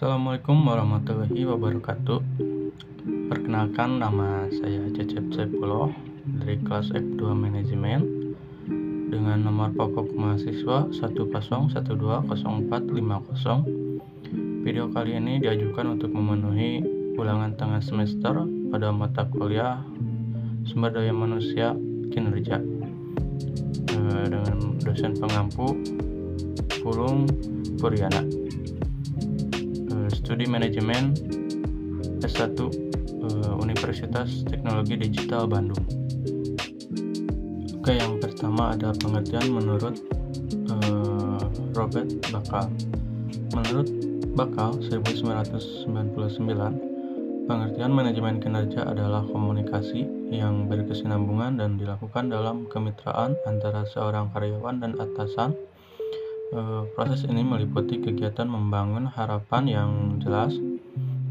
Assalamualaikum warahmatullahi wabarakatuh. Perkenalkan, nama saya Cecep Saifullah dari kelas F2 Manajemen dengan nomor pokok mahasiswa 1012040. Video kali ini diajukan untuk memenuhi ulangan tengah semester pada mata kuliah Sumber Daya Manusia Kinerja dengan dosen pengampu Pulung Puriana. Studi Manajemen S1 Universitas Teknologi Digital Bandung. Oke, yang pertama ada pengertian menurut Robert Bakal. Menurut Bakal 1999, pengertian manajemen kinerja adalah komunikasi yang berkesinambungan dan dilakukan dalam kemitraan antara seorang karyawan dan atasan. Proses ini meliputi kegiatan membangun harapan yang jelas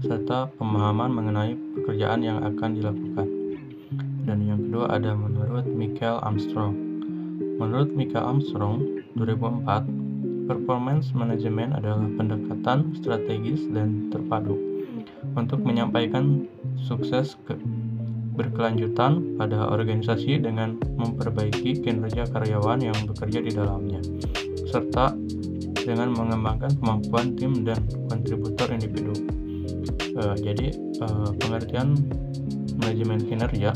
serta pemahaman mengenai pekerjaan yang akan dilakukan. Dan yang kedua ada menurut Michael Armstrong. Menurut Michael Armstrong 2004, performance management adalah pendekatan strategis dan terpadu untuk menyampaikan sukses berkelanjutan pada organisasi dengan memperbaiki kinerja karyawan yang bekerja di dalamnya, serta dengan mengembangkan kemampuan tim dan kontributor individu. Jadi pengertian manajemen kinerja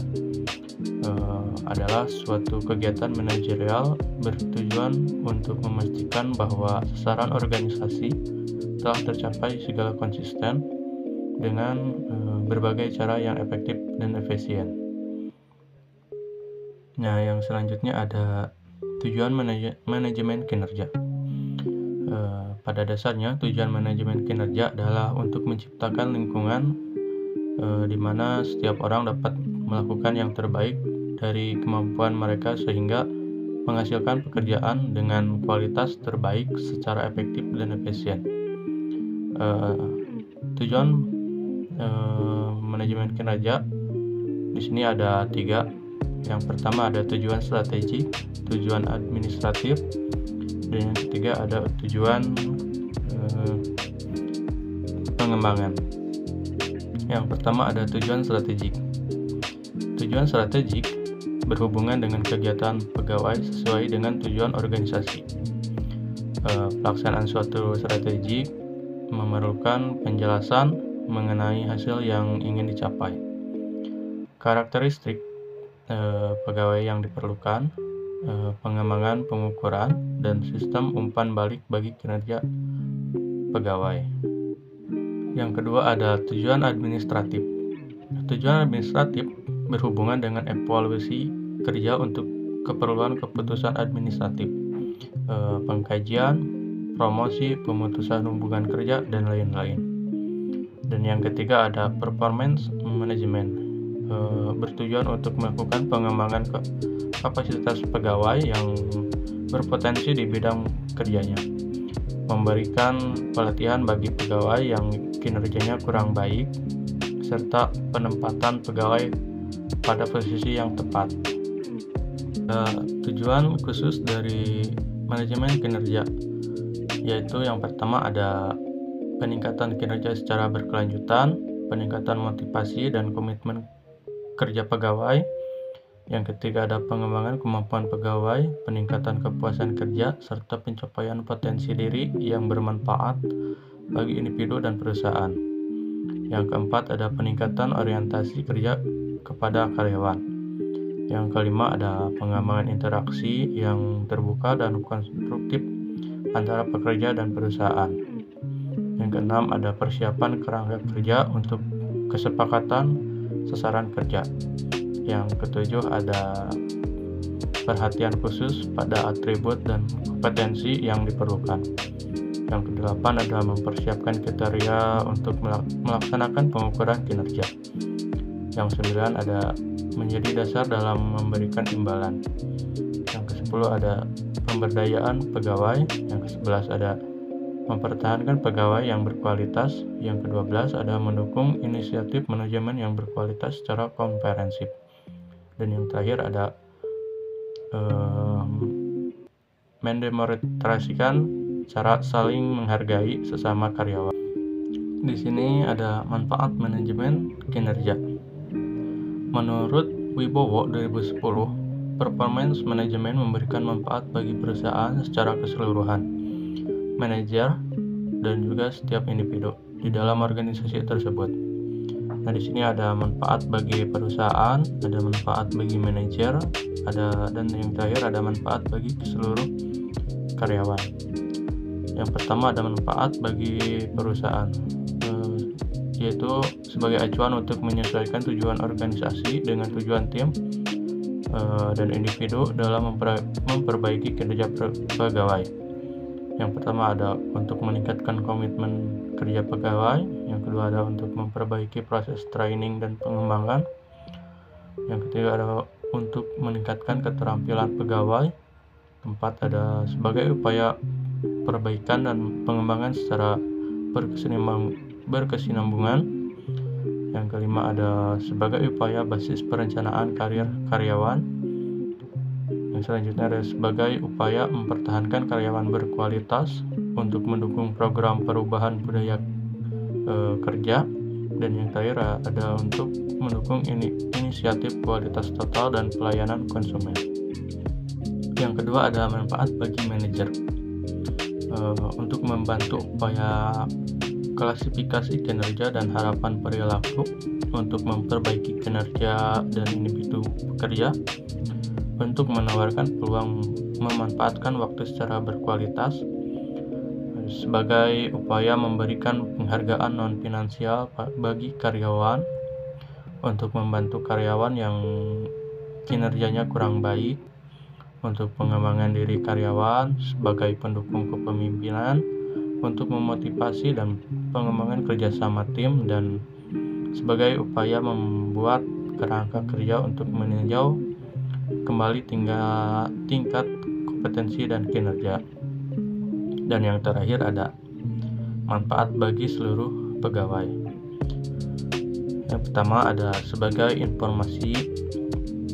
adalah suatu kegiatan manajerial bertujuan untuk memastikan bahwa sasaran organisasi telah tercapai segala konsisten dengan berbagai cara yang efektif dan efisien. Nah, yang selanjutnya ada tujuan manajemen kinerja. Pada dasarnya, tujuan manajemen kinerja adalah untuk menciptakan lingkungan di mana setiap orang dapat melakukan yang terbaik dari kemampuan mereka sehingga menghasilkan pekerjaan dengan kualitas terbaik secara efektif dan efisien. Tujuan manajemen kinerja di sini ada 3. Yang pertama ada tujuan strategik, tujuan administratif, dan yang ketiga ada tujuan pengembangan. Yang pertama ada tujuan strategik. Tujuan strategik berhubungan dengan kegiatan pegawai sesuai dengan tujuan organisasi. Pelaksanaan suatu strategi memerlukan penjelasan mengenai hasil yang ingin dicapai. Karakteristik pegawai yang diperlukan, pengembangan pengukuran, dan sistem umpan balik bagi kinerja pegawai. Yang kedua ada tujuan administratif. Tujuan administratif berhubungan dengan evaluasi kerja untuk keperluan keputusan administratif, pengkajian, promosi, pemutusan hubungan kerja, dan lain-lain. Dan yang ketiga ada performance management, bertujuan untuk melakukan pengembangan kapasitas pegawai yang berpotensi di bidang kerjanya, memberikan pelatihan bagi pegawai yang kinerjanya kurang baik, serta penempatan pegawai pada posisi yang tepat. Tujuan khusus dari manajemen kinerja yaitu yang pertama ada peningkatan kinerja secara berkelanjutan, peningkatan motivasi dan komitmen kerja pegawai. Yang ketiga ada pengembangan kemampuan pegawai, peningkatan kepuasan kerja, serta pencapaian potensi diri yang bermanfaat bagi individu dan perusahaan. Yang keempat ada peningkatan orientasi kerja kepada karyawan. Yang kelima ada pengembangan interaksi yang terbuka dan konstruktif antara pekerja dan perusahaan. Yang keenam ada persiapan kerangka kerja untuk kesepakatan sasaran kerja. Yang ketujuh ada perhatian khusus pada atribut dan kompetensi yang diperlukan. Yang kedelapan ada mempersiapkan kriteria untuk melaksanakan pengukuran kinerja. Yang kesembilan ada menjadi dasar dalam memberikan imbalan. Yang kesepuluh ada pemberdayaan pegawai. Yang kesebelas ada mempertahankan pegawai yang berkualitas. Yang ke-12 ada mendukung inisiatif manajemen yang berkualitas secara komprehensif. Dan yang terakhir ada mendemonstrasikan cara saling menghargai sesama karyawan. Di sini ada manfaat manajemen kinerja. Menurut Wibowo 2010, performance manajemen memberikan manfaat bagi perusahaan secara keseluruhan, manajer, dan juga setiap individu di dalam organisasi tersebut. Nah, di sini ada manfaat bagi perusahaan, ada manfaat bagi manajer, dan yang terakhir ada manfaat bagi seluruh karyawan. Yang pertama ada manfaat bagi perusahaan, yaitu sebagai acuan untuk menyesuaikan tujuan organisasi dengan tujuan tim dan individu dalam memperbaiki kinerja pegawai. Yang pertama ada untuk meningkatkan komitmen kerja pegawai, yang kedua ada untuk memperbaiki proses training dan pengembangan, yang ketiga ada untuk meningkatkan keterampilan pegawai, keempat ada sebagai upaya perbaikan dan pengembangan secara berkesinambungan, yang kelima ada sebagai upaya basis perencanaan karir karyawan, yang selanjutnya ada sebagai upaya mempertahankan karyawan berkualitas untuk mendukung program perubahan budaya kerja, dan yang terakhir ada untuk mendukung inisiatif kualitas total dan pelayanan konsumen. Yang kedua ada manfaat bagi manajer, untuk membantu upaya klasifikasi kinerja dan harapan perilaku untuk memperbaiki kinerja dan individu pekerja, untuk menawarkan peluang memanfaatkan waktu secara berkualitas, sebagai upaya memberikan penghargaan non-finansial bagi karyawan, untuk membantu karyawan yang kinerjanya kurang baik, untuk pengembangan diri karyawan sebagai pendukung kepemimpinan, untuk memotivasi dan pengembangan kerjasama tim, dan sebagai upaya membuat kerangka kerja untuk meninjau kembali tingkat kompetensi dan kinerja. Dan yang terakhir ada manfaat bagi seluruh pegawai. Yang pertama ada sebagai informasi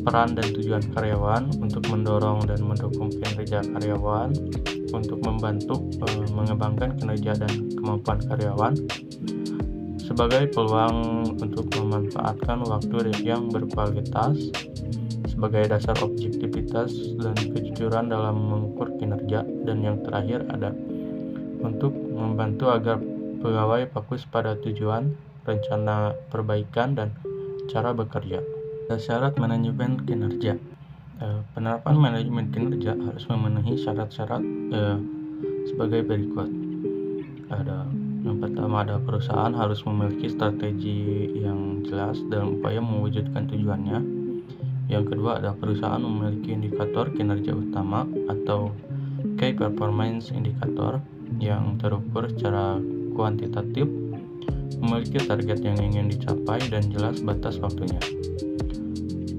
peran dan tujuan karyawan untuk mendorong dan mendukung kinerja karyawan, untuk membantu mengembangkan kinerja dan kemampuan karyawan, sebagai peluang untuk memanfaatkan waktu yang berkualitas, sebagai dasar objektivitas dan kejujuran dalam mengukur kinerja, dan yang terakhir ada untuk membantu agar pegawai fokus pada tujuan, rencana perbaikan, dan cara bekerja. Syarat manajemen kinerja. Penerapan manajemen kinerja harus memenuhi syarat-syarat sebagai berikut. Yang pertama ada perusahaan harus memiliki strategi yang jelas dalam upaya mewujudkan tujuannya. Yang kedua ada perusahaan memiliki indikator kinerja utama atau Key Performance Indicator yang terukur secara kuantitatif, memiliki target yang ingin dicapai dan jelas batas waktunya.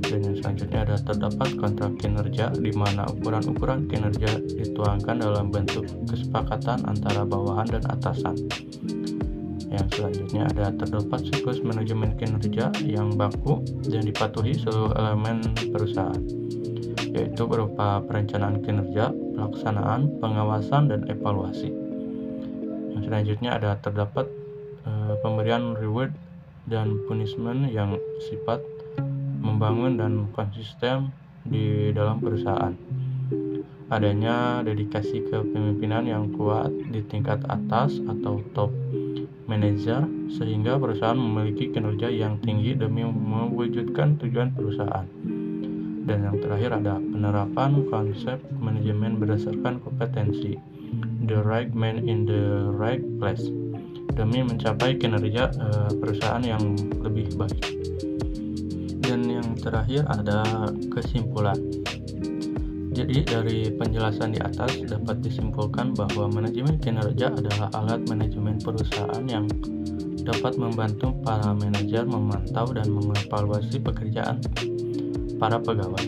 Dan yang selanjutnya ada terdapat kontrak kinerja di mana ukuran-ukuran kinerja dituangkan dalam bentuk kesepakatan antara bawahan dan atasan. Yang selanjutnya ada terdapat siklus manajemen kinerja yang baku dan dipatuhi seluruh elemen perusahaan, yaitu berupa perencanaan kinerja, pelaksanaan, pengawasan, dan evaluasi. Yang selanjutnya ada terdapat pemberian reward dan punishment yang sifat membangun dan konsisten di dalam perusahaan. Adanya dedikasi kepemimpinan yang kuat di tingkat atas atau top manager, sehingga perusahaan memiliki kinerja yang tinggi demi mewujudkan tujuan perusahaan. Dan yang terakhir ada penerapan konsep manajemen berdasarkan kompetensi, the right man in the right place, demi mencapai kinerja perusahaan yang lebih baik. Dan yang terakhir ada kesimpulan. Jadi dari penjelasan di atas dapat disimpulkan bahwa manajemen kinerja adalah alat manajemen perusahaan yang dapat membantu para manajer memantau dan mengevaluasi pekerjaan para pegawai.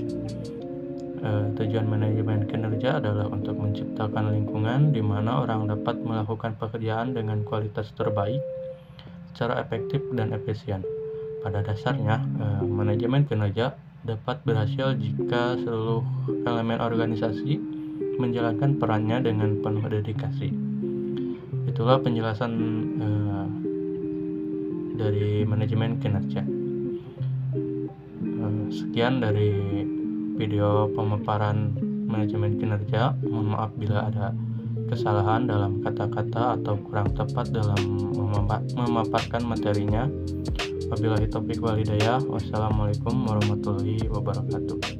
Tujuan manajemen kinerja adalah untuk menciptakan lingkungan di mana orang dapat melakukan pekerjaan dengan kualitas terbaik secara efektif dan efisien. Pada dasarnya, manajemen kinerja dapat berhasil jika seluruh elemen organisasi menjalankan perannya dengan penuh dedikasi. Itulah penjelasan dari manajemen kinerja. Sekian dari video pemaparan manajemen kinerja. Mohon maaf bila ada kesalahan dalam kata-kata atau kurang tepat dalam memaparkan materinya. Wabillahi taufiq wal hidayah. Wassalamualaikum warahmatullahi wabarakatuh.